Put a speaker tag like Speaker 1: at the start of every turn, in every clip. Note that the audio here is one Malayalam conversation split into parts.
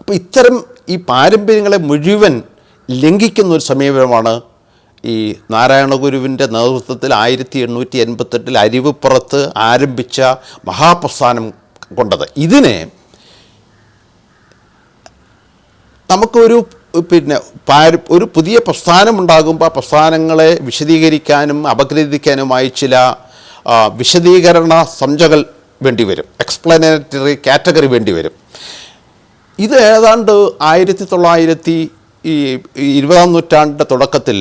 Speaker 1: അപ്പോൾ ഇത്തരം ഈ പാരമ്പര്യങ്ങളെ മുഴുവൻ ലംഘിക്കുന്ന ഒരു സമീപനമാണ് ഈ നാരായണഗുരുവിൻ്റെ നേതൃത്വത്തിൽ 1888 അരുവിപ്പുറത്ത് ആരംഭിച്ച മഹാപ്രസ്ഥാനം കൊണ്ടത്. ഇതിനെ നമുക്കൊരു ഒരു പുതിയ പ്രസ്ഥാനം ഉണ്ടാകുമ്പോൾ ആ പ്രസ്ഥാനങ്ങളെ വിശദീകരിക്കാനും അപഗ്രഥിക്കാനുമായി ചില വിശദീകരണ സംജ്ഞകൾ വേണ്ടിവരും, എക്സ്പ്ലനേറ്ററി കാറ്റഗറി വേണ്ടിവരും. ഇത് ഏതാണ്ട് 1920-ാം നൂറ്റാണ്ടിൻ്റെ തുടക്കത്തിൽ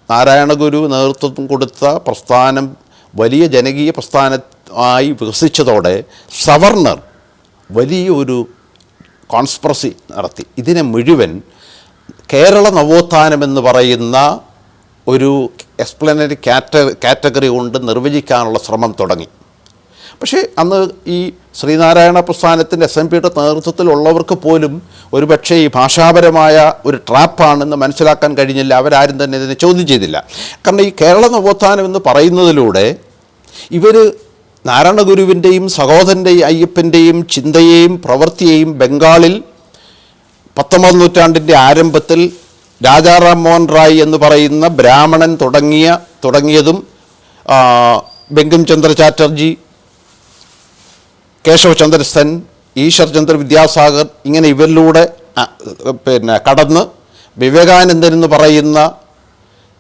Speaker 1: നാരായണഗുരു നേതൃത്വം കൊടുത്ത പ്രസ്ഥാനം വലിയ ജനകീയ പ്രസ്ഥാനമായി വികസിച്ചതോടെ സവർണർ വലിയൊരു കോൺസ്പിറസി നടത്തി. ഇതിനെ മുഴുവൻ കേരള നവോത്ഥാനമെന്ന് പറയുന്ന ഒരു എക്സ്പ്ലനറി കാറ്റഗറി കൊണ്ട് നിർവചിക്കാനുള്ള ശ്രമം തുടങ്ങി. പക്ഷേ അന്ന് ഈ ശ്രീനാരായണ പ്രസ്ഥാനത്തിൻ്റെ SNPയുടെ നേതൃത്വത്തിലുള്ളവർക്ക് പോലും ഒരുപക്ഷെ ഈ ഭാഷാപരമായ ഒരു ട്രാപ്പാണെന്ന് മനസ്സിലാക്കാൻ കഴിഞ്ഞില്ല. അവരാരും തന്നെ ഇതിനെ ചോദ്യം ചെയ്തില്ല. കാരണം ഈ കേരള നവോത്ഥാനം എന്ന് പറയുന്നതിലൂടെ ഇവർ നാരായണഗുരുവിൻ്റെയും സഹോദരൻ്റെ അയ്യപ്പൻ്റെയും ചിന്തയെയും പ്രവൃത്തിയെയും ബംഗാളിൽ 19ാം നൂറ്റാണ്ടിൻ്റെ ആരംഭത്തിൽ രാജാറാം മോഹൻ റായ് എന്ന് പറയുന്ന ബ്രാഹ്മണൻ തുടങ്ങിയതും ബങ്കിം ചന്ദ്ര ചാറ്റർജി, കേശവ ചന്ദ്ര സെൻ, ഈശ്വർ ചന്ദ്ര വിദ്യാസാഗർ, ഇങ്ങനെ ഇവരിലൂടെ കടന്ന് വിവേകാനന്ദൻ എന്ന് പറയുന്ന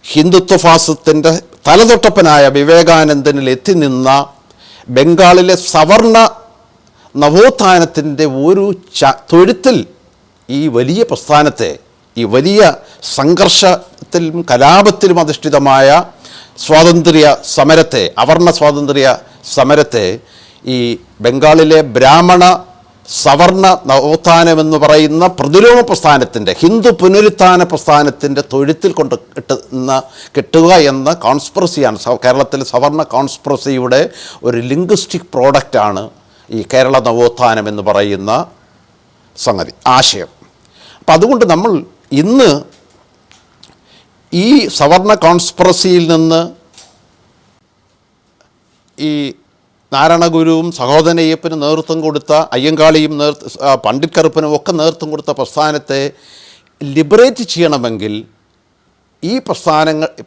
Speaker 1: ഹിന്ദുത്വ ഫാസിസത്തിൻ്റെ തലതൊട്ടപ്പനായ വിവേകാനന്ദനിൽ എത്തി നിന്ന ബംഗാളിലെ സവർണ നവോത്ഥാനത്തിൻ്റെ ഒരു തൊഴുത്തിൽ ഈ വലിയ പ്രസ്ഥാനത്തെ, ഈ വലിയ സംഘർഷത്തിലും കലാപത്തിലും അധിഷ്ഠിതമായ സ്വാതന്ത്ര്യ സമരത്തെ, അവർണ സ്വാതന്ത്ര്യ സമരത്തെ ഈ ബംഗാളിലെ ബ്രാഹ്മണ സവർണ നവോത്ഥാനമെന്ന് പറയുന്ന പ്രതിലോമ പ്രസ്ഥാനത്തിൻ്റെ, ഹിന്ദു പുനരുത്ഥാന പ്രസ്ഥാനത്തിൻ്റെ തൊഴുത്തിൽ കൊണ്ട് കിട്ടുക എന്ന കോൺസ്പിറസിയാണ് കേരളത്തിലെ സവർണ കോൺസ്പിറസിയുടെ ഒരു ലിംഗ്വിസ്റ്റിക് പ്രോഡക്റ്റാണ് ഈ കേരള നവോത്ഥാനം എന്ന് പറയുന്ന സംഗതി, ആശയം. അപ്പം അതുകൊണ്ട് നമ്മൾ ഇന്ന് ഈ സവർണ കോൺസ്പിറസിയിൽ നിന്ന് ഈ നാരായണഗുരുവും സഹോദരനയ്യപ്പനും നേതൃത്വം കൊടുത്ത, അയ്യങ്കാളിയും പണ്ഡിറ്റ് കറുപ്പനും ഒക്കെ നേതൃത്വം കൊടുത്ത പ്രസ്ഥാനത്തെ ലിബറേറ്റ് ചെയ്യണമെങ്കിൽ ഈ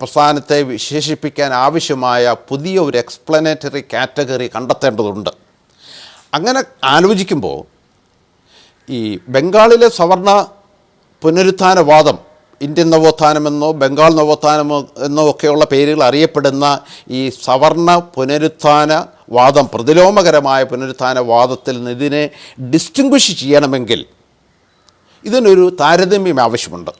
Speaker 1: പ്രസ്ഥാനത്തെ വിശേഷിപ്പിക്കാൻ ആവശ്യമായ പുതിയ ഒരു എക്സ്പ്ലനേറ്ററി കാറ്റഗറി കണ്ടെത്തേണ്ടതുണ്ട്. അങ്ങനെ ആലോചിക്കുമ്പോൾ ഈ ബംഗാളിലെ സവർണ പുനരുത്ഥാനവാദം, ഇന്ത്യൻ നവോത്ഥാനമെന്നോ ബംഗാൾ നവോത്ഥാനമോ എന്നോ ഒക്കെയുള്ള പേരുകൾ അറിയപ്പെടുന്ന ഈ സവർണ പുനരുത്ഥാന വാദം, പ്രതിലോമകരമായ പുനരുത്ഥാന വാദത്തിൽ നിന്ന് ഇതിനെ ഡിസ്റ്റിങ്വിഷ് ചെയ്യണമെങ്കിൽ ഇതിനൊരു താരതമ്യം ആവശ്യമുണ്ട്.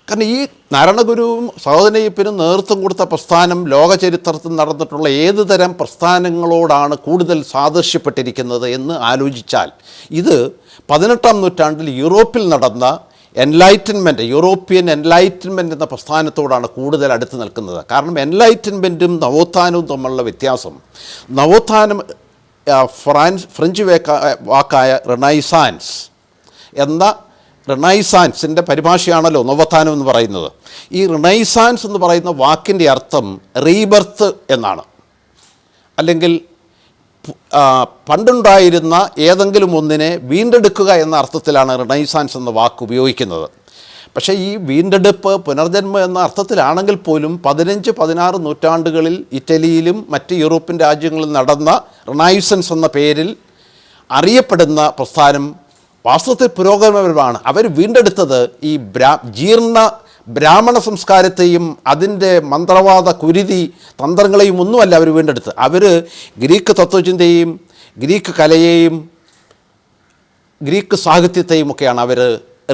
Speaker 1: കാരണം ഈ നാരായണഗുരുവും സഹോദരനയ്യപ്പനും നേതൃത്വം കൊടുത്ത പ്രസ്ഥാനം ലോക ചരിത്രത്തിൽ നടന്നിട്ടുള്ള ഏത് തരം പ്രസ്ഥാനങ്ങളോടാണ് കൂടുതൽ സാദൃശ്യപ്പെട്ടിരിക്കുന്നത് എന്ന് ആലോചിച്ചാൽ ഇത് 18ാം നൂറ്റാണ്ടിൽ യൂറോപ്പിൽ നടന്ന എൻലൈറ്റൻമെൻറ്റ്, യൂറോപ്യൻ എൻലൈറ്റൻമെൻറ്റ് എന്ന പ്രസ്ഥാനത്തോടാണ് കൂടുതൽ അടുത്ത് നിൽക്കുന്നത്. കാരണം എൻലൈറ്റൻമെൻറ്റും നവോത്ഥാനവും തമ്മിലുള്ള വ്യത്യാസം, നവോത്ഥാനം ഫ്രഞ്ച് വാക്കായ റിനൈസാൻസ് എന്ന റിനൈസാൻസിൻ്റെ പരിഭാഷയാണല്ലോ നവോത്ഥാനം എന്ന് പറയുന്നത്. ഈ റിനൈസാൻസ് എന്ന് പറയുന്ന വാക്കിൻ്റെ അർത്ഥം റീബർത്ത് എന്നാണ്, അല്ലെങ്കിൽ പണ്ടുണ്ടായിരുന്ന ഏതെങ്കിലും ഒന്നിനെ വീണ്ടെടുക്കുക എന്ന അർത്ഥത്തിലാണ് റിനൈസാൻസ് എന്ന വാക്ക് ഉപയോഗിക്കുന്നത്. പക്ഷേ ഈ വീണ്ടെടുപ്പ്, പുനർജന്മം എന്ന അർത്ഥത്തിലാണെങ്കിൽ പോലും 15-16 നൂറ്റാണ്ടുകളിൽ ഇറ്റലിയിലും മറ്റ് യൂറോപ്യൻ രാജ്യങ്ങളിൽ നടന്ന റിനൈസൻസ് എന്ന പേരിൽ അറിയപ്പെടുന്ന പ്രസ്ഥാനം വാസ്തവത്തിൽ പുരോഗമനപരമാണ്. അവർ വീണ്ടെടുത്തത് ഈ ജീർണ ബ്രാഹ്മണ സംസ്കാരത്തെയും അതിൻ്റെ മന്ത്രവാദ കുരുതി തന്ത്രങ്ങളെയും ഒന്നുമല്ല അവർ വീണ്ടെടുത്ത്. അവർ ഗ്രീക്ക് തത്വചിന്തയെയും ഗ്രീക്ക് കലയെയും ഗ്രീക്ക് സാഹിത്യത്തെയും ഒക്കെയാണ് അവർ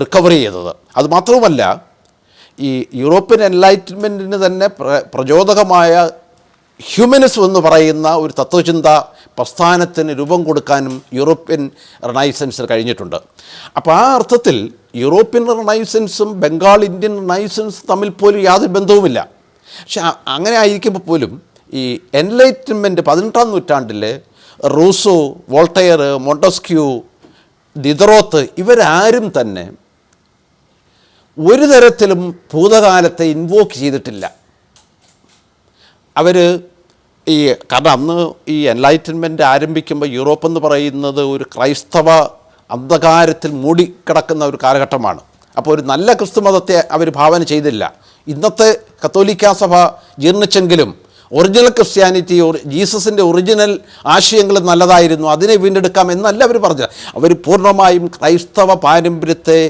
Speaker 1: റിക്കവർ ചെയ്തത്. അതുമാത്രവുമല്ല, ഈ യൂറോപ്യൻ എൻലൈറ്റ്മെൻറ്റിന് തന്നെ പ്രചോദകമായ ഹ്യൂമനിസം എന്ന് പറയുന്ന ഒരു തത്വചിന്ത പ്രസ്ഥാനത്തിന് രൂപം കൊടുക്കാനും യൂറോപ്യൻ റിനൈസൻസിന് കഴിഞ്ഞിട്ടുണ്ട്. അപ്പോൾ ആ അർത്ഥത്തിൽ യൂറോപ്യൻ റിനൈസൻസും ബംഗാൾ ഇന്ത്യൻ റിനൈസൻസും തമ്മിൽ പോലും യാതൊരു ബന്ധവുമില്ല. പക്ഷെ അങ്ങനെ ആയിരിക്കുമ്പോൾ പോലും ഈ എൻലൈറ്റൻമെൻറ്റ് 18ാം നൂറ്റാണ്ടിൽ റൂസോ, വോൾട്ടയർ, മോണ്ടസ്ക്യൂ, ദിദറോത്ത് ഇവരാരും തന്നെ ഒരു തരത്തിലും ഭൂതകാലത്തെ ഇൻവോക്ക് ചെയ്തിട്ടില്ല. അവർ കാരണം അന്ന് ഈ എൻലൈറ്റൻമെൻറ്റ് ആരംഭിക്കുമ്പോൾ യൂറോപ്പ് എന്ന് പറയുന്നത് ഒരു ക്രൈസ്തവ അന്ധകാരത്തിൽ മൂടിക്കിടക്കുന്ന ഒരു കാലഘട്ടമാണ്. അപ്പോൾ ഒരു നല്ല ക്രിസ്തുമതത്തെ അവർ ഭാവന ചെയ്തില്ല. ഇന്നത്തെ കത്തോലിക്കാ സഭ ജീർണിച്ചെങ്കിലും ഒറിജിനൽ ക്രിസ്ത്യാനിറ്റി, ജീസസിൻ്റെ ഒറിജിനൽ ആശയങ്ങൾ നല്ലതായിരുന്നു, അതിനെ വീണ്ടെടുക്കാം എന്നല്ല അവർ പറഞ്ഞത്. അവർ പൂർണ്ണമായും ക്രൈസ്തവ പാരമ്പര്യത്തെ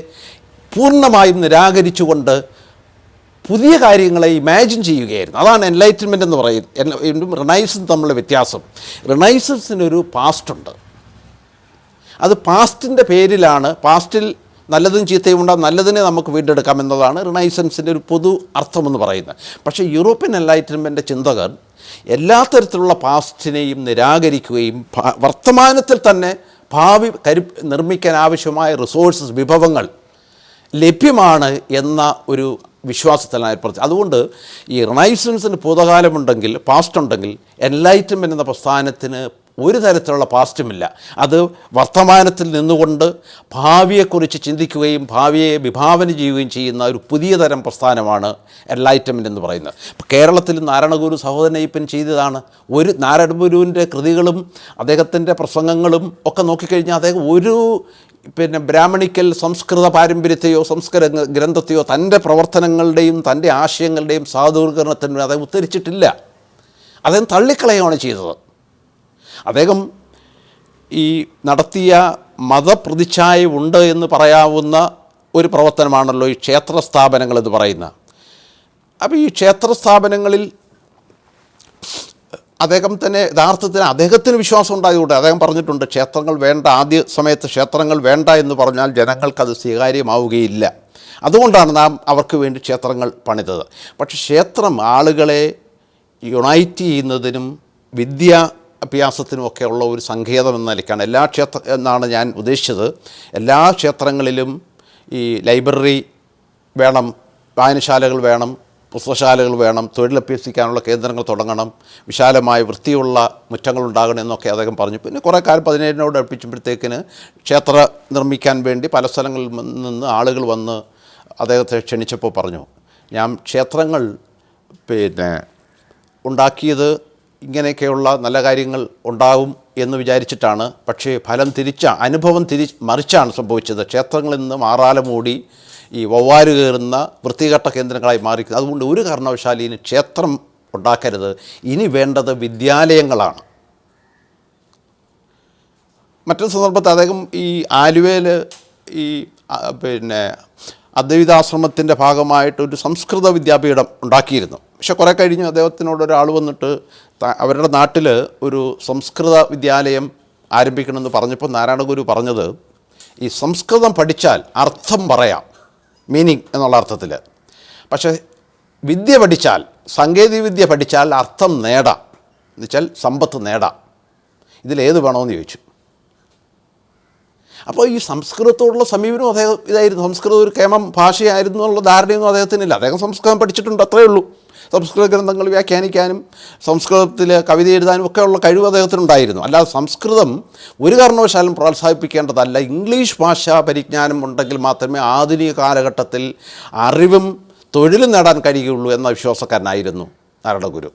Speaker 1: പൂർണ്ണമായും നിരാകരിച്ചുകൊണ്ട് പുതിയ കാര്യങ്ങളെ ഇമാജിൻ ചെയ്യുകയായിരുന്നു. അതാണ് എൻലൈറ്റൻമെൻറ്റ് എന്ന് പറയുന്നത്. റിനൈസൻസ് തമ്മിലുള്ള വ്യത്യാസം. റിനൈസൻസിനൊരു പാസ്റ്റുണ്ട്. അത് പാസ്റ്റിൻ്റെ പേരിലാണ്. പാസ്റ്റിൽ നല്ലതും ചീത്തയും ഉണ്ടാകും, നല്ലതിനെ നമുക്ക് വീണ്ടെടുക്കാം എന്നതാണ് റിനൈസൻസിൻ്റെ ഒരു പൊതു അർത്ഥമെന്ന് പറയുന്നത്. പക്ഷേ യൂറോപ്യൻ എൻലൈറ്റൻമെൻറ്റ് ചിന്തകർ എല്ലാ തരത്തിലുള്ള പാസ്റ്റിനെയും നിരാകരിക്കുകയും വർത്തമാനത്തിൽ തന്നെ ഭാവി നിർമ്മിക്കാൻ ആവശ്യമായ റിസോഴ്സസ്, വിഭവങ്ങൾ ലഭ്യമാണ് എന്ന ഒരു വിശ്വാസത്തിലാണ് ഏർപ്പെടുത്തി. അതുകൊണ്ട് ഈ റിനൈസൻസിന് ഭൂതകാലമുണ്ടെങ്കിൽ, പാസ്റ്റ് ഉണ്ടെങ്കിൽ, എൻലൈറ്റൻമെൻറ്റ് എന്ന പ്രസ്ഥാനത്തിന് ഒരു തരത്തിലുള്ള പാസ്റ്റുമില്ല. അത് വർത്തമാനത്തിൽ നിന്നുകൊണ്ട് ഭാവിയെക്കുറിച്ച് ചിന്തിക്കുകയും ഭാവിയെ വിഭാവന ചെയ്യുകയും ചെയ്യുന്ന ഒരു പുതിയ തരം പ്രസ്ഥാനമാണ് എൻലൈറ്റൻമെൻറ്റ് എന്ന് പറയുന്നത്. ഇപ്പോൾ കേരളത്തിൽ നാരായണഗുരു സഹോദരനയ്യപ്പൻ ചെയ്തതാണ്. ഒരു നാരായണഗുരുവിൻ്റെ കൃതികളും അദ്ദേഹത്തിൻ്റെ പ്രസംഗങ്ങളും ഒക്കെ നോക്കിക്കഴിഞ്ഞാൽ അദ്ദേഹം ഒരു ബ്രാഹ്മണിക്കൽ സംസ്കൃത പാരമ്പര്യത്തെയോ സംസ്കൃത ഗ്രന്ഥത്തെയോ തൻ്റെ പ്രവർത്തനങ്ങളുടെയും തൻ്റെ ആശയങ്ങളുടെയും സാധൂകരണത്തിനും അദ്ദേഹം ഉദ്ധരിച്ചിട്ടില്ല. അദ്ദേഹം തള്ളിക്കളയുകയാണ് ചെയ്തത്. അദ്ദേഹം ഈ നടത്തിയ മതപ്രതിച്ഛായ ഉണ്ട് എന്ന് പറയാവുന്ന ഒരു പ്രവർത്തനമാണല്ലോ ഈ ക്ഷേത്ര സ്ഥാപനങ്ങളെന്ന് പറയുന്ന. അപ്പോൾ ഈ ക്ഷേത്ര സ്ഥാപനങ്ങളിൽ അദ്ദേഹം തന്നെ യഥാർത്ഥത്തിന് അദ്ദേഹത്തിന് വിശ്വാസം ഉണ്ടായതുകൊണ്ട് അദ്ദേഹം പറഞ്ഞിട്ടുണ്ട്, ക്ഷേത്രങ്ങൾ വേണ്ട, ആദ്യ സമയത്ത് ക്ഷേത്രങ്ങൾ വേണ്ട എന്ന് പറഞ്ഞാൽ ജനങ്ങൾക്കത് സ്വീകാര്യമാവുകയില്ല. അതുകൊണ്ടാണ് നാം അവർക്ക് വേണ്ടി ക്ഷേത്രങ്ങൾ പണിതത്. പക്ഷേ ക്ഷേത്രം ആളുകളെ യുണൈറ്റ് ചെയ്യുന്നതിനും വിദ്യാഭ്യാസത്തിനുമൊക്കെ ഉള്ള ഒരു സങ്കേതം എന്ന നിലയ്ക്കാണ് എല്ലാ എന്നാണ് ഞാൻ ഉദ്ദേശിച്ചത്. എല്ലാ ക്ഷേത്രങ്ങളിലും ഈ ലൈബ്രറി വേണം, വായനശാലകൾ വേണം, പുസ്തകശാലകൾ വേണം, തൊഴിലഭ്യസിക്കാനുള്ള കേന്ദ്രങ്ങൾ തുടങ്ങണം, വിശാലമായ വൃത്തിയുള്ള മുറ്റങ്ങളുണ്ടാകണം എന്നൊക്കെ അദ്ദേഹം പറഞ്ഞു. പിന്നെ കുറേ കാലം 17 അടുപ്പിച്ചപ്പോഴത്തേക്കിന് ക്ഷേത്ര നിർമ്മിക്കാൻ വേണ്ടി പല സ്ഥലങ്ങളിൽ നിന്ന് ആളുകൾ വന്ന് അദ്ദേഹത്തെ ക്ഷണിച്ചപ്പോൾ പറഞ്ഞു, ഞാൻ ക്ഷേത്രങ്ങൾ ഉണ്ടാക്കിയത് ഇങ്ങനെയൊക്കെയുള്ള നല്ല കാര്യങ്ങൾ ഉണ്ടാവും എന്ന് വിചാരിച്ചിട്ടാണ്. പക്ഷേ ഫലം അനുഭവം മറിച്ചാണ് സംഭവിച്ചത്. ക്ഷേത്രങ്ങളിൽ നിന്ന് മാറാല മൂടി ഈ വവ്വാല് കയറുന്ന വൃത്തികെട്ട കേന്ദ്രങ്ങളായി മാറിക്കുന്നത്. അതുകൊണ്ട് ഒരു കാരണവശാലും ഇനി ക്ഷേത്രം ഉണ്ടാക്കരുത്, ഇനി വേണ്ടത് വിദ്യാലയങ്ങളാണ്. മറ്റൊരു സന്ദർഭത്തിൽ അദ്ദേഹം ഈ ആലുവയിൽ ഈ അദ്വൈതാശ്രമത്തിൻ്റെ ഭാഗമായിട്ടൊരു സംസ്കൃത വിദ്യാപീഠം ഉണ്ടാക്കിയിരുന്നു. പക്ഷെ കുറേ കഴിഞ്ഞ് അദ്ദേഹത്തിനോട് ഒരാൾ വന്നിട്ട് അവരുടെ നാട്ടിൽ ഒരു സംസ്കൃത വിദ്യാലയം ആരംഭിക്കണമെന്ന് പറഞ്ഞപ്പോൾ നാരായണഗുരു പറഞ്ഞത്, ഈ സംസ്കൃതം പഠിച്ചാൽ അർത്ഥം പറയാം, മീനിങ് എന്നുള്ള അർത്ഥത്തിൽ. പക്ഷേ വിദ്യ പഠിച്ചാൽ, സാങ്കേതിക വിദ്യ പഠിച്ചാൽ അർത്ഥം നേടാം, എന്നുവെച്ചാൽ സമ്പത്ത് നേടാം. ഇതിലേത് വേണമെന്ന് ചോദിച്ചു. അപ്പോൾ ഈ സംസ്കൃതത്തോടുള്ള സമീപനം അദ്ദേഹം ഇതായിരുന്നു. സംസ്കൃതം ഒരു കേമം ഭാഷയായിരുന്നു എന്നുള്ള ധാരണയൊന്നും അദ്ദേഹത്തിനില്ല. അദ്ദേഹം സംസ്കൃതം പഠിച്ചിട്ടുണ്ട്, അത്രയേ ഉള്ളൂ. സംസ്കൃത ഗ്രന്ഥങ്ങൾ വ്യാഖ്യാനിക്കാനും സംസ്കൃതത്തിൽ കവിത എഴുതാനും ഒക്കെ ഉള്ള കഴിവ് അദ്ദേഹത്തിനുണ്ടായിരുന്നു. അല്ലാതെ സംസ്കൃതം ഒരു കാരണവശാലും പ്രോത്സാഹിപ്പിക്കേണ്ടതല്ല. ഇംഗ്ലീഷ് ഭാഷാ പരിജ്ഞാനം ഉണ്ടെങ്കിൽ മാത്രമേ ആധുനിക കാലഘട്ടത്തിൽ അറിവും തൊഴിലും നേടാൻ കഴിയുകയുള്ളൂ എന്ന വിശ്വാസക്കാരനായിരുന്നു നാരായണഗുരു.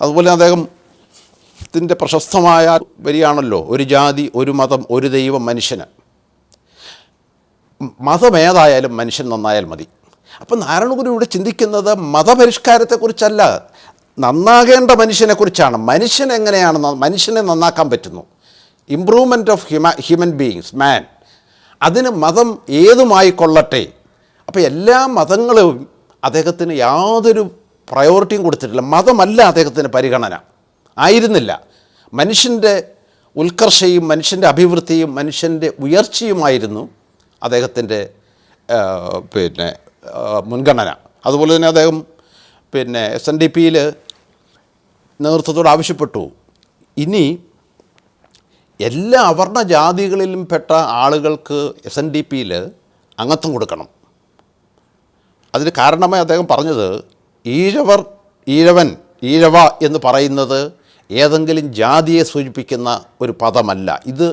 Speaker 1: അതുപോലെ അദ്ദേഹത്തിൻ്റെ പ്രശസ്തമായ വരിയാണല്ലോ, ഒരു ജാതി, ഒരു മതം, ഒരു ദൈവം, മനുഷ്യന്. മതമേതായാലും മനുഷ്യൻ നന്നായാൽ മതി. അപ്പം നാരായണഗുരു ഇവിടെ ചിന്തിക്കുന്നത് മതപരിഷ്കാരത്തെക്കുറിച്ചല്ല, നന്നാകേണ്ട മനുഷ്യനെക്കുറിച്ചാണ്. മനുഷ്യൻ എങ്ങനെയാണ് മനുഷ്യനെ നന്നാക്കാൻ പറ്റുന്നു, ഇംപ്രൂവ്മെൻറ്റ് ഓഫ് ഹ്യൂമൻ ബീയിങ്സ്, മാൻ. അതിന് മതം ഏതുമായിക്കൊള്ളട്ടെ. അപ്പോൾ എല്ലാ മതങ്ങളും അദ്ദേഹത്തിന് യാതൊരു പ്രയോറിറ്റിയും കൊടുത്തിട്ടില്ല. മതമല്ല അദ്ദേഹത്തിന് പരിഗണന, ആയിരുന്നില്ല. മനുഷ്യൻ്റെ ഉത്കർഷയും മനുഷ്യൻ്റെ അഭിവൃദ്ധിയും മനുഷ്യൻ്റെ ഉയർച്ചയുമായിരുന്നു അദ്ദേഹത്തിൻ്റെ മുൻഗണന. അതുപോലെ തന്നെ അദ്ദേഹം SNDPയിൽ നേതൃത്വത്തോട് ആവശ്യപ്പെട്ടു, ഇനി എല്ലാ അവർണ ജാതികളിലും പെട്ട ആളുകൾക്ക് SNDPയിൽ അംഗത്വം കൊടുക്കണം. അതിന് കാരണമായി അദ്ദേഹം പറഞ്ഞത്, ഈഴവൻ, ഈഴവ എന്ന് പറയുന്നത് ഏതെങ്കിലും ജാതിയെ സൂചിപ്പിക്കുന്ന ഒരു പദമല്ല. ഇത്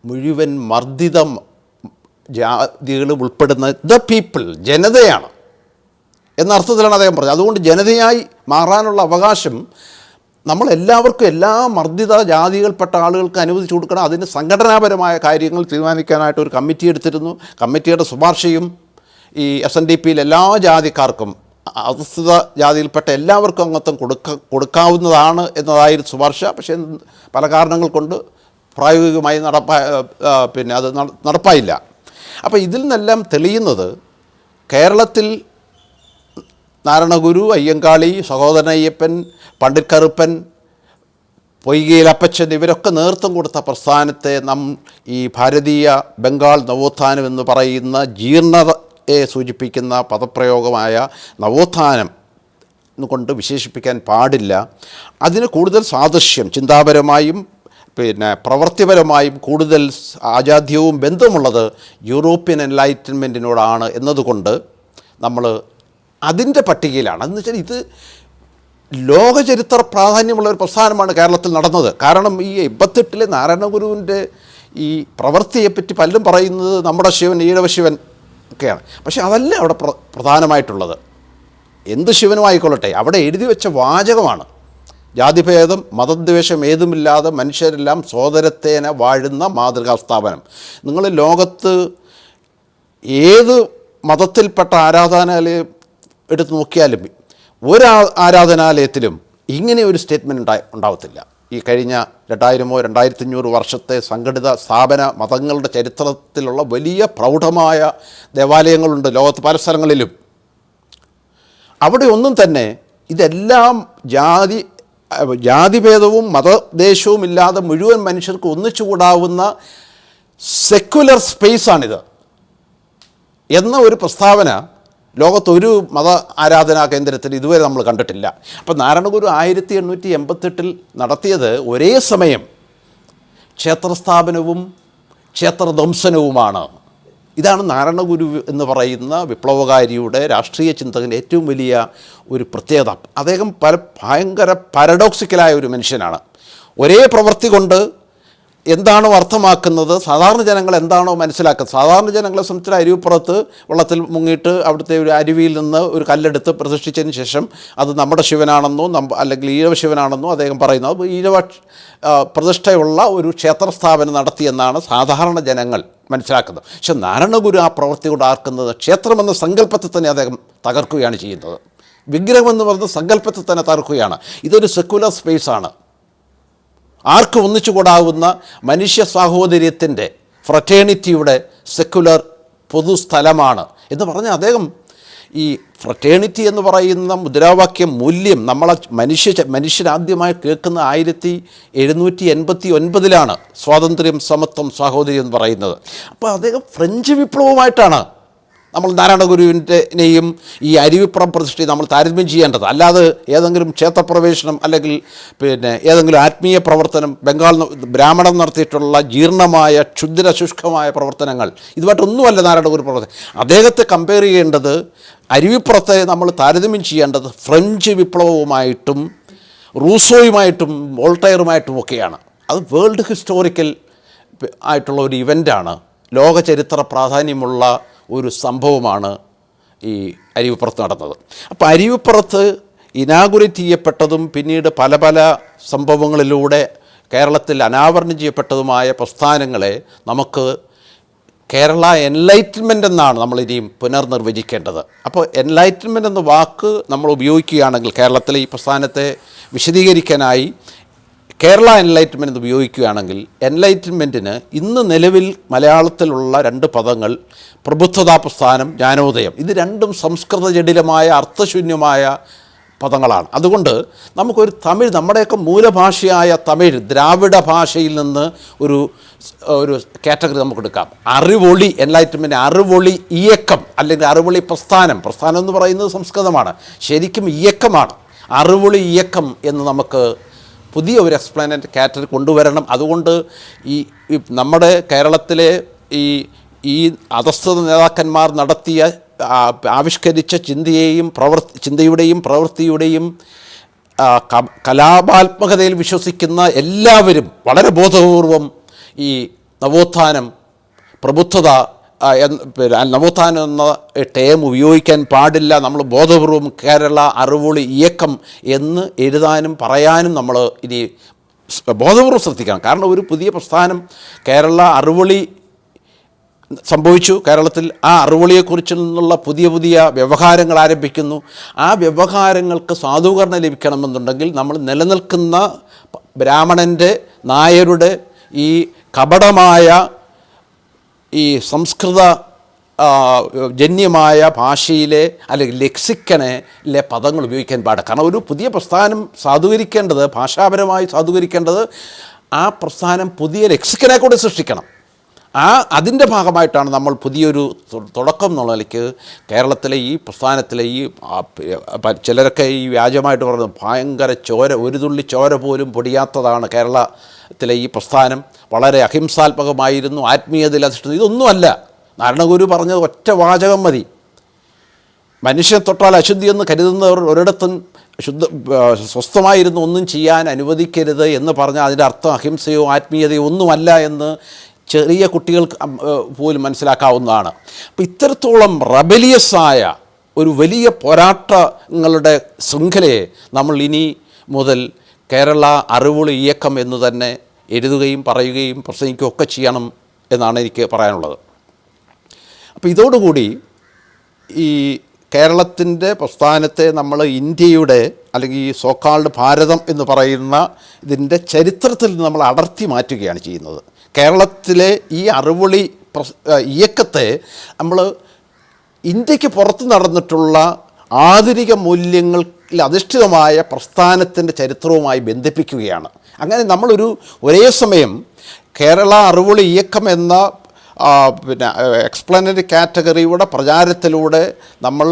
Speaker 1: മുഴുവൻ മർദ്ദിത ജാതികൾ ഉൾപ്പെടുന്ന ദ പീപ്പിൾ, ജനതയാണ് എന്ന അർത്ഥത്തിലാണ് അദ്ദേഹം പറഞ്ഞത്. അതുകൊണ്ട് ജനതയായി മാറാനുള്ള അവകാശം നമ്മളെല്ലാവർക്കും എല്ലാ മർദ്ദിത ജാതികൾപ്പെട്ട ആളുകൾക്ക് അനുവദിച്ചു കൊടുക്കണം. അതിന് സംഘടനാപരമായ കാര്യങ്ങൾ തീരുമാനിക്കാനായിട്ട് ഒരു കമ്മിറ്റി എടുത്തിരുന്നു. കമ്മിറ്റിയുടെ ശുപാർശയും ഈ SNDPയിൽ എല്ലാ ജാതിക്കാർക്കും അധസ്ഥിത ജാതിയിൽപ്പെട്ട എല്ലാവർക്കും അംഗത്വം കൊടുക്കാവുന്നതാണ് എന്നതായിരുന്നു ശുപാർശ. പക്ഷേ പല കാരണങ്ങൾ കൊണ്ട് പ്രായോഗികമായി അത് നടപ്പായില്ല. അപ്പോൾ ഇതിൽ നിന്നെല്ലാം തെളിയുന്നത് കേരളത്തിൽ നാരായണഗുരു, അയ്യങ്കാളി, സഹോദരൻ അയ്യപ്പൻ, പണ്ഡിറ്റ് കറുപ്പൻ, പൊയ്കയിൽ അപ്പച്ചൻ ഇവരൊക്കെ നേതൃത്വം കൊടുത്ത പ്രസ്ഥാനത്തെ ഈ ഭാരതീയ ബംഗാൾ നവോത്ഥാനം എന്ന് പറയുന്ന ജീർണതയെ സൂചിപ്പിക്കുന്ന പദപ്രയോഗമായ നവോത്ഥാനം കൊണ്ട് വിശേഷിപ്പിക്കാൻ പാടില്ല. അതിന് കൂടുതൽ സാദൃശ്യം ചിന്താപരമായും പ്രവൃത്തിപരമായും കൂടുതൽ ആജാദ്യവും ബന്ധമുള്ളത് യൂറോപ്യൻ എൻലൈറ്റൻമെൻറ്റിനോടാണ് എന്നതുകൊണ്ട് നമ്മൾ അതിൻ്റെ പട്ടികയിലാണ്. എന്ന് വെച്ചാൽ ഇത് ലോകചരിത്ര പ്രാധാന്യമുള്ള ഒരു പ്രസ്ഥാനമാണ് കേരളത്തിൽ നടന്നത്. കാരണം ഈ 88 നാരായണഗുരുവിൻ്റെ ഈ പ്രവൃത്തിയെപ്പറ്റി പലരും പറയുന്നത് നമ്മുടെ ശിവൻ ഈഴവശിവൻ ഒക്കെയാണ്. പക്ഷേ അതല്ല അവിടെ പ്രധാനമായിട്ടുള്ളത്. എന്ത് ശിവനും ആയിക്കൊള്ളട്ടെ, അവിടെ എഴുതി വെച്ച വാചകമാണ് ജാതിഭേദം മതദ്വേഷം ഏതുമില്ലാതെ മനുഷ്യരെല്ലാം സോദരത്തേന വാഴുന്ന മാതൃകാ സ്ഥാപനം. നിങ്ങൾ ലോകത്ത് ഏത് മതത്തിൽപ്പെട്ട ആരാധനാലയം എടുത്ത് നോക്കിയാലും ഒരു ആരാധനാലയത്തിലും ഇങ്ങനെ ഒരു സ്റ്റേറ്റ്മെൻറ്റ് ഉണ്ടാവത്തില്ല. ഈ കഴിഞ്ഞ 2000-2500 വർഷത്തെ സംഘടിത സ്ഥാപന മതങ്ങളുടെ ചരിത്രത്തിലുള്ള വലിയ പ്രൗഢമായ ദേവാലയങ്ങളുണ്ട് ലോകത്ത് പല സ്ഥലങ്ങളിലും. അവിടെ ഒന്നും തന്നെ ഇതെല്ലാം ജാതിഭേദവും മതദേശവും ഇല്ലാതെ മുഴുവൻ മനുഷ്യർക്ക് ഒന്നിച്ചുകൂടാവുന്ന സെക്യുലർ സ്പേസാണിത് എന്ന ഒരു പ്രസ്താവന ലോകത്തൊരു മത ആരാധനാ കേന്ദ്രത്തിൽ ഇതുവരെ നമ്മൾ കണ്ടിട്ടില്ല. അപ്പോൾ നാരായണഗുരു 1888 നടത്തിയത് ഒരേ സമയം ക്ഷേത്രസ്ഥാപനവും ക്ഷേത്രധ്വംസനവുമാണ്. ഇതാണ് നാരായണഗുരു എന്ന് പറയുന്ന വിപ്ലവകാരിയുടെ രാഷ്ട്രീയ ചിന്തകൻ്റെ ഏറ്റവും വലിയ ഒരു പ്രത്യേകത. അദ്ദേഹം ഭയങ്കര പാരഡോക്സിക്കലായ ഒരു മനുഷ്യനാണ്. ഒരേ പ്രവൃത്തി കൊണ്ട് എന്താണോ അർത്ഥമാക്കുന്നത്, സാധാരണ ജനങ്ങൾ എന്താണോ മനസ്സിലാക്കുന്നത്. സാധാരണ ജനങ്ങളെ സംബന്ധിച്ച് അരുവിപ്പുറത്ത് വെള്ളത്തിൽ മുങ്ങിയിട്ട് അവിടുത്തെ ഒരു അരുവിയിൽ നിന്ന് ഒരു കല്ലെടുത്ത് പ്രതിഷ്ഠിച്ചതിന് ശേഷം അത് നമ്മുടെ ശിവനാണെന്നോ അല്ലെങ്കിൽ ഈഴവ ശിവനാണെന്നോ അദ്ദേഹം പറയുന്നത്. ഈഴവ പ്രതിഷ്ഠയുള്ള ഒരു ക്ഷേത്രസ്ഥാപനം നടത്തിയെന്നാണ് സാധാരണ ജനങ്ങൾ മനസ്സിലാക്കുന്നത്. പക്ഷെ നാരായണഗുരു ആ പ്രവൃത്തി കൊണ്ട് ആർക്കുന്നത് ക്ഷേത്രമെന്ന സങ്കല്പത്തെ തന്നെ അദ്ദേഹം തകർക്കുകയാണ് ചെയ്യുന്നത്. വിഗ്രഹമെന്ന് പറയുന്ന സങ്കല്പത്തെ തന്നെ തകർക്കുകയാണ്. ഇതൊരു സെക്യുലർ സ്പേസാണ്. ആർക്കും ഒന്നിച്ചുകൂടാവുന്ന മനുഷ്യ സാഹോദര്യത്തിൻ്റെ ഫ്രറ്റേണിറ്റിയുടെ സെക്യുലർ പൊതുസ്ഥലമാണ് എന്ന് പറഞ്ഞാൽ അദ്ദേഹം ഈ ഫ്രറ്റേണിറ്റി എന്ന് പറയുന്ന മുദ്രാവാക്യം മൂല്യം നമ്മളെ മനുഷ്യരാദ്യമായി കേൾക്കുന്ന 1789 സ്വാതന്ത്ര്യം, സമത്വം, സാഹോദര്യം എന്ന് പറയുന്നത്. അപ്പോൾ അദ്ദേഹം ഫ്രഞ്ച് വിപ്ലവമായിട്ടാണ് നമ്മൾ നാരായണഗുരുവിൻ്റെയും ഈ അരുവിപ്പുറം പ്രതിഷ്ഠയെ നമ്മൾ താരതമ്യം ചെയ്യേണ്ടത്. അല്ലാതെ ഏതെങ്കിലും ക്ഷേത്രപ്രവേശനം അല്ലെങ്കിൽ ഏതെങ്കിലും ആത്മീയ പ്രവർത്തനം, ബ്രാഹ്മണം നടത്തിയിട്ടുള്ള ജീർണമായ ക്ഷുദ്രശുഷ്കമായ പ്രവർത്തനങ്ങൾ ഇതുമായിട്ടൊന്നുമല്ല നാരായണഗുരു പ്രവർത്തനം. അദ്ദേഹത്തെ കമ്പയർ ചെയ്യേണ്ടത്, അരുവിപ്പുറത്തെ നമ്മൾ താരതമ്യം ചെയ്യേണ്ടത് ഫ്രഞ്ച് വിപ്ലവവുമായിട്ടും റൂസോയുമായിട്ടും വോൾട്ടയറുമായിട്ടും ഒക്കെയാണ്. അത് വേൾഡ് ഹിസ്റ്റോറിക്കൽ ആയിട്ടുള്ള ഒരു ഇവൻ്റാണ്. ലോക ചരിത്ര പ്രാധാന്യമുള്ള ഒരു സംഭവമാണ് ഈ അരുവിപ്പുറത്ത് നടന്നത്. അപ്പോൾ അരുവിപ്പുറത്ത് ഇനാഗുറേറ്റ് ചെയ്യപ്പെട്ടതും പിന്നീട് പല പല സംഭവങ്ങളിലൂടെ കേരളത്തിൽ അനാവരണം ചെയ്യപ്പെട്ടതുമായ പ്രസ്ഥാനങ്ങളെ നമുക്ക് കേരള എൻലൈറ്റ്മെൻ്റ് എന്നാണ് നമ്മളിനിയും പുനർനിർവചിക്കേണ്ടത്. അപ്പോൾ എൻലൈറ്റ്മെൻ്റ് എന്ന വാക്ക് നമ്മൾ ഉപയോഗിക്കുകയാണെങ്കിൽ കേരളത്തിലെ ഈ പ്രസ്ഥാനത്തെ വിശദീകരിക്കാനായി കേരള എൻലൈറ്റ്മെൻറ്റ് എന്ന് ഉപയോഗിക്കുകയാണെങ്കിൽ എൻലൈറ്റ്മെൻറ്റിന് ഇന്ന് നിലവിൽ മലയാളത്തിലുള്ള 2 പദങ്ങൾ പ്രബുദ്ധതാ പ്രസ്ഥാനം, ജ്ഞാനോദയം. ഇത് രണ്ടും സംസ്കൃത ജടിലമായ അർത്ഥശൂന്യമായ പദങ്ങളാണ്. അതുകൊണ്ട് നമുക്കൊരു തമിഴ്, നമ്മുടെയൊക്കെ മൂലഭാഷയായ തമിഴ് ദ്രാവിഡ ഭാഷയിൽ നിന്ന് ഒരു കാറ്റഗറി നമുക്ക് എടുക്കാം. അറിവൊളി, എൻലൈറ്റ്മെൻറ്റ് അറിവൊളി ഇയക്കം അല്ലെങ്കിൽ അറിവൊളി പ്രസ്ഥാനം. പ്രസ്ഥാനം എന്ന് പറയുന്നത് സംസ്കൃതമാണ്, ശരിക്കും ഇയക്കമാണ്. അറിവൊളി ഇയക്കം എന്ന് നമുക്ക് പുതിയ ഒരു എക്സ്പ്ലനൻ്റ് കാറ്റഗറി കൊണ്ടുവരണം. അതുകൊണ്ട് ഈ നമ്മുടെ കേരളത്തിലെ ഈ അധസ്ഥിത നേതാക്കന്മാർ നടത്തിയ ആവിഷ്കരിച്ച ചിന്തയുടെയും പ്രവൃത്തിയുടെയും കലാപാത്മകതയിൽ വിശ്വസിക്കുന്ന എല്ലാവരും വളരെ ബോധപൂർവം ഈ നവോത്ഥാനം, പ്രബുദ്ധത പിന്നെ നവോത്ഥാനം എന്ന ടേം ഉപയോഗിക്കാൻ പാടില്ല, നമ്മൾ ബോധപൂർവം കേരള അറുവൊളി ഇയക്കം എന്ന് എഴുതാനും പറയാനും നമ്മൾ ഇനി ബോധപൂർവ്വം ശ്രദ്ധിക്കണം. കാരണം ഒരു പുതിയ പ്രസ്ഥാനം കേരള അറുവൊളി സംഭവിച്ചു, കേരളത്തിൽ ആ അറുവളിയെക്കുറിച്ച് നിന്നുള്ള പുതിയ പുതിയ വ്യവഹാരങ്ങൾ ആരംഭിക്കുന്നു. ആ വ്യവഹാരങ്ങൾക്ക് സാധൂകരണം ലഭിക്കണമെന്നുണ്ടെങ്കിൽ നമ്മൾ നിലനിൽക്കുന്ന ബ്രാഹ്മണൻ്റെ നായരുടെ ഈ കപടമായ ഈ സംസ്കൃത ജന്യമായ ഭാഷയിലെ അല്ലെങ്കിൽ ലെക്സിക്കണിലെ പദങ്ങൾ ഉപയോഗിക്കാൻ പാടില്ല. കാരണം ഒരു പുതിയ പ്രസ്ഥാനം സാധൂകരിക്കേണ്ടത്, ഭാഷാപരമായി സാധൂകരിക്കേണ്ടത്, ആ പ്രസ്ഥാനം പുതിയ ലെക്സിക്കനെ കൂടെ സൃഷ്ടിക്കണം. അതിൻ്റെ ഭാഗമായിട്ടാണ് നമ്മൾ പുതിയൊരു തുടക്കം എന്നുള്ള നിലയ്ക്ക് കേരളത്തിലെ ഈ പ്രസ്ഥാനത്തിലെ ഈ ചിലരൊക്കെ ഈ വ്യാജമായിട്ട് പറയുന്നത് ഭയങ്കര ചോര, ഒരു തുള്ളി ചോര പോലും പൊടിയാത്തതാണ് കേരളത്തിലെ ഈ പ്രസ്ഥാനം, വളരെ അഹിംസാത്മകമായിരുന്നു, ആത്മീയതയിൽ അധിഷ്ഠിതം. ഇതൊന്നുമല്ല. നാരായണഗുരു പറഞ്ഞത് ഒറ്റ വാചകം മതി: മനുഷ്യനെ തൊട്ടാൽ അശുദ്ധി എന്ന് കരുതുന്നവർ ഒരിടത്തും സ്വസ്ഥമായിരുന്നു ഒന്നും ചെയ്യാൻ അനുവദിക്കരുത് എന്ന് പറഞ്ഞാൽ അതിൻ്റെ അർത്ഥം അഹിംസയോ ആത്മീയതയോ ഒന്നുമല്ല എന്ന് ചെറിയ കുട്ടികൾക്ക് പോലും മനസ്സിലാക്കാവുന്നതാണ്. അപ്പോൾ ഇത്തരത്തോളം റബലിയസായ ഒരു വലിയ പോരാട്ടങ്ങളുടെ ശൃംഖലയെ നമ്മൾ ഇനി മുതൽ കേരള അറുവൊളി ഇയക്കം എന്ന് തന്നെ എഴുതുകയും പറയുകയും പ്രസംഗിക്കുകയും ഒക്കെ ചെയ്യണം എന്നാണ് എനിക്ക് പറയാനുള്ളത്. അപ്പോൾ ഇതോടുകൂടി ഈ കേരളത്തിൻ്റെ പ്രസ്ഥാനത്തെ നമ്മൾ ഇന്ത്യയുടെ അല്ലെങ്കിൽ ഈ സോക്കാൾഡ് ഭാരതം എന്ന് പറയുന്ന ഇതിൻ്റെ ചരിത്രത്തിൽ നിന്ന് നമ്മൾ അടർത്തി മാറ്റുകയാണ് ചെയ്യുന്നത്. കേരളത്തിലെ ഈ അറുവൊളി ഇയക്കത്തെ നമ്മൾ ഇന്ത്യക്ക് പുറത്ത് നടന്നിട്ടുള്ള ആധുനിക മൂല്യങ്ങളിൽ അധിഷ്ഠിതമായ പ്രസ്ഥാനത്തിൻ്റെ ചരിത്രവുമായി ബന്ധിപ്പിക്കുകയാണ്. അങ്ങനെ നമ്മളൊരു ഒരേ സമയം കേരള അറുവൊളി ഇയക്കം എന്ന പിന്നെ എക്സ്പ്ലനറി കാറ്റഗറിയുടെ പ്രചാരത്തിലൂടെ നമ്മൾ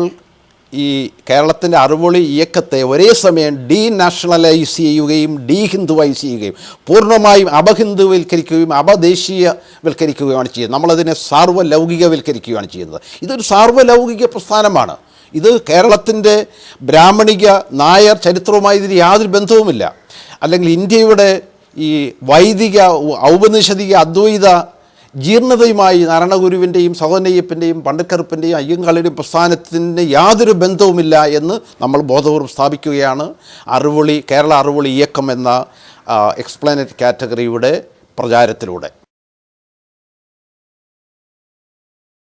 Speaker 1: ഈ കേരളത്തിൻ്റെ അറുവൊളി ഇയക്കത്തെ ഒരേ സമയം ഡീനാഷണലൈസ് ചെയ്യുകയും ഡീഹിന്ദുവൈസ് ചെയ്യുകയും പൂർണ്ണമായും അപഹിന്ദുവൽക്കരിക്കുകയും അപദേശീയവൽക്കരിക്കുകയാണ് ചെയ്യുന്നത്. നമ്മളതിനെ സാർവലൗകികവൽക്കരിക്കുകയാണ് ചെയ്യുന്നത്. ഇതൊരു സാർവലൗകിക പ്രസ്ഥാനമാണ്. ഇത് കേരളത്തിൻ്റെ ബ്രാഹ്മണിക നായർ ചരിത്രവുമായി ഇതിന് യാതൊരു ബന്ധവുമില്ല. അല്ലെങ്കിൽ ഇന്ത്യയുടെ ഈ വൈദിക ഔപനിഷദിക അദ്വൈത ജീർണതയുമായി നാരായണഗുരുവിൻ്റെയും സഹോദരയ്യപ്പൻ്റെയും പണ്ഡിtkറുപ്പിൻ്റെയും അയ്യങ്കാളിയുടെയും പ്രസ്ഥാനത്തിന് യാതൊരു ബന്ധവുമില്ല എന്ന് നമ്മൾ ബോധപൂർവ്വം സ്ഥാപിക്കുകയാണ് കേരള അറുവൊളി ഇയക്കം എന്ന എക്സ്പ്ലനറി കാറ്റഗറിയുടെ പ്രചാരത്തിലൂടെ.